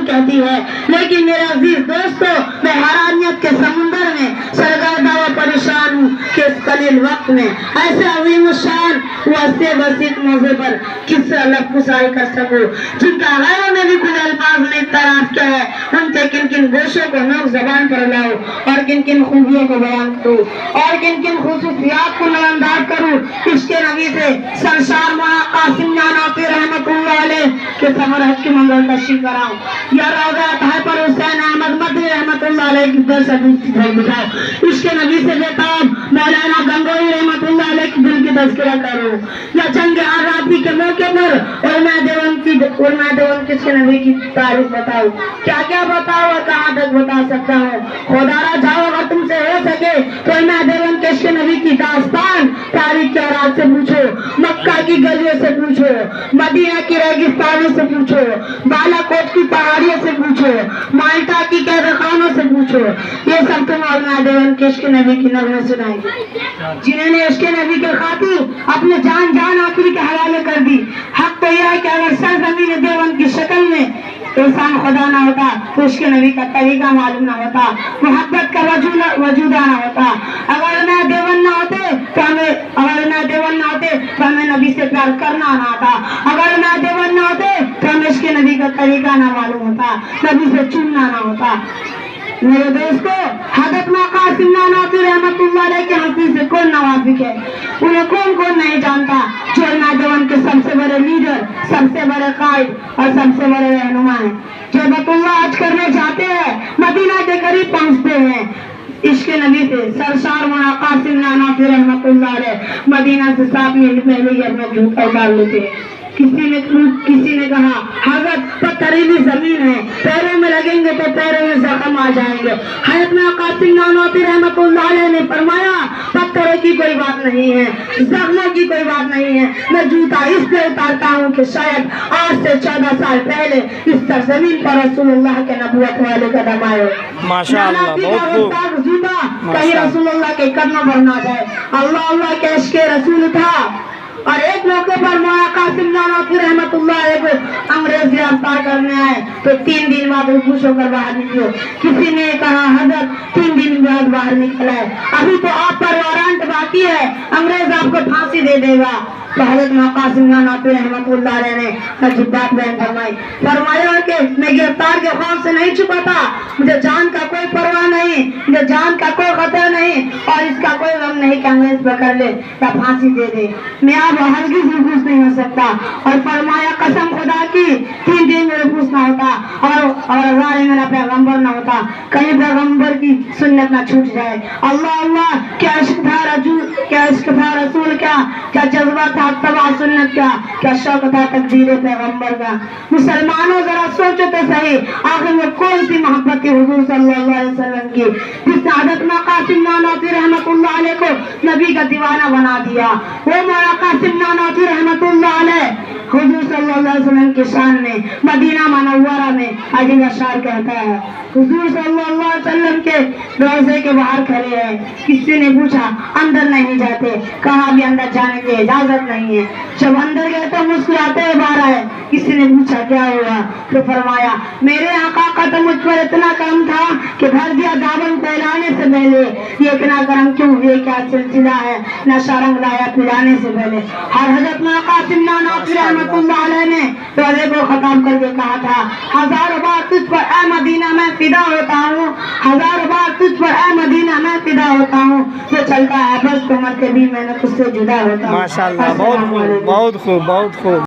کہتی ہے، لیکن میرے عزیز دوستو، میں حیرانیت کے سمندر میں سرگردہ و پریشان ہوں کہ اس قلیل وقت میں ایسے عظیم الشان وسیع بسیط موضوع پر کس سے لفظ گزاری کر سکوں، جن کا غیروں نے بھی کچھ الفاظ میں تعارف کیا ہے، ان کے کن کن گوشوں کو نوک زبان پر لاؤ اور کن کن خوبیوں کو بیان کروں اور کن کن خصوصیات کو نمودار کروں۔ اس کے نبی سے سرشار مولانا قاسم نانوتوی رحمۃ اللہ علیہ کے سفر حج کی منزل تشریف کراؤں یا روضہ طاہر پر حسین احمد مدنی رحمۃ اللہ علیہ کی درس حدیث دکھاؤ۔ اس کے نبی سے بےتاب مولانا گنگوئی رحمۃ اللہ علیہ کی دل کی تذکرہ کروں یا جنگ آزادی کے موقع پر علماء دیوبند کی اس کے نبی کی تعریف بتاؤں۔ کیا کیا بتاؤ اور کہاں تک بتا سکتا ہوں؟ خدا را جاؤ اگر تم سے ہو سکے تو علماء دیوبند کے اس کے نبی کی داستان تاریخ کے اوراق سے پوچھو، مکہ کی گلیوں سے پوچھو، مدینہ کی ریگستانوں سے پوچھو، بالا کوٹ کی پہاڑیوں سے پوچھو، مالٹا کی قید خانوں سے پوچھو۔ یہ سب تم علماء دیوبند کے عشق نبی کی نغمے سنائیں گے، جنہوں نے عشق نبی کے خاطر اپنے جان آخری کے حوالے کر دی۔ حق تو یہ ہے کہ اگر سرزمین دیوبند کی شکل میں انسان خدا نہ ہوتا تو عشق نبی کا طریقہ معلوم نہ ہوتا، محبت کا وجود نہ ہوتا۔ اگر علماء دیوبند نہ ہوتے تو ہمیں نبی سے پیار کرنا نہ آتا، اگر علماء دیوبند نہ ہوتے تو ہمیں عشق نبی کا طریقہ نہ معلوم ہوتا، نبی سے چننا نہ ہوتا۔ میرے دوستو، حضرت قاسم نانوتوی رحمۃ اللہ علیہ کے ہستی سے کون نوافق ہے؟ انہیں کون نہیں جانتا جو علماء دیوبند کے سب سے بڑے لیڈر، سب سے بڑے قائد اور سب سے بڑے رہنما ہیں، جو بیت اللہ حج کرنے جاتے ہیں، مدینہ کے قریب پہنچتے ہیں، عشق نبی سے سرشار مولانا قاسم نانوتوی رحمۃ اللہ علیہ مدینہ سے 7 مہینے پہلے ہی اپنا جوتا اتار لیتے ہیں۔ کسی نے کہا حضرت پتھریلی زمین ہے، پیروں میں لگیں گے تو پیروں میں زخم آ جائیں گے۔ حضرت قاسم نانوتوی رحمۃ اللہ علیہ نے فرمایا پتھروں کی کوئی بات نہیں ہے، زخموں کی کوئی بات نہیں ہے، میں جوتا اس لیے اتارتا ہوں کہ شاید آج سے 14 سال پہلے اس سرزمین پر رسول اللہ کے نبوت والے قدم آئے۔ ماشاءاللہ، بہت خوب۔ جوتا کہیں رسول اللہ کے قدموں پر نہ جائے۔ اللہ کے عشق رسول تھا۔ اور ایک موقع پر مولانا قاسم نانوتوی رحمۃ اللہ علیہ کو انگریز گرفتار کرنے آئے تو 3 دن بعد وہ خوش ہو کر باہر نکلے۔ کسی نے کہا حضرت 3 دن بعد باہر نکلا ہے، ابھی تو آپ پر وارنٹ باقی ہے، انگریز آپ کو پھانسی دے دے گا۔ تو حضرت قاسم نانوتوی رحمۃ اللہ علیہ نے عجیب بات بیان فرمایا کہ میں گرفتار کے خوف سے نہیں چھپاتا، مجھے جان کا کوئی پرواہ نہیں، مجھے جان کا کوئی خطرہ نہیں اور اس کا کوئی غم نہیں کہ انگریز پکڑ لے یا پھانسی دے دے، میں اب ہرگز محفوظ نہیں ہو سکتا۔ اور فرمایا قسم خدا کی 3 دن میں محفوظ نہ ہوتا اور میرا پیغمبر نہ ہوتا، کہیں پیغمبر کی سنت نہ چھوٹ جائے۔ اللہ کیا عشق تھا رسول، کیا جذبہ تھا اتباع سنت کا، کیا شوق تھا تقدیر پیغمبر کا۔ مسلمانوں ذرا سوچو تو صحیح، آخر میں کون سی محبت تھی حضور صلی اللہ علیہ وسلم کی جس نے حضرت قاسم نانوتوی رحمۃ اللہ علیہ کو نبی کا دیوانہ بنا دیا۔ وہ مولانا قاسم نانوتوی رحمۃ اللہ علیہ حضور صلی اللہ علیہ وسلم کی شان میں مدینہ منورہ میں عجیب اشعار کہتا ہے۔ حضور صلی اللہ علیہ وسلم کے روضے کے باہر کھڑے ہیں، کسی نے پوچھا اندر نہیں جاتے، کہا بھی اندر جانے کی اجازت نہیں ہے۔ جب اندر گئے تو مسکراتے ہوئے باہر آئے، کسی نے پوچھا کیا ہوا تو فرمایا میرے آقا کا تو مجھ پر اتنا کرم تھا کہ بھر دیا دامن پھیلانے سے پہلے، یہ اتنا کرم کیوں، یہ کیا سلسلہ ہے، نشہ رنگ لایا پلانے سے پہلے۔ اور حضرت قاسم نانوتوی رحمۃ اللہ علیہ نے روضے کو ختم کر کے کہا تھا 1000 بار تجھ پر اے مدینہ میں فدا ہوتا ہوں، 1000 بار تجھ پر اے مدینہ میں فدا ہوتا ہوں، جو چلتا ہے بس عمر کے بھی میں نے تجھ سے جدا ہوتا ہوں۔ ماشاءاللہ، بہت خوب، بہت خوب، بہت خوب۔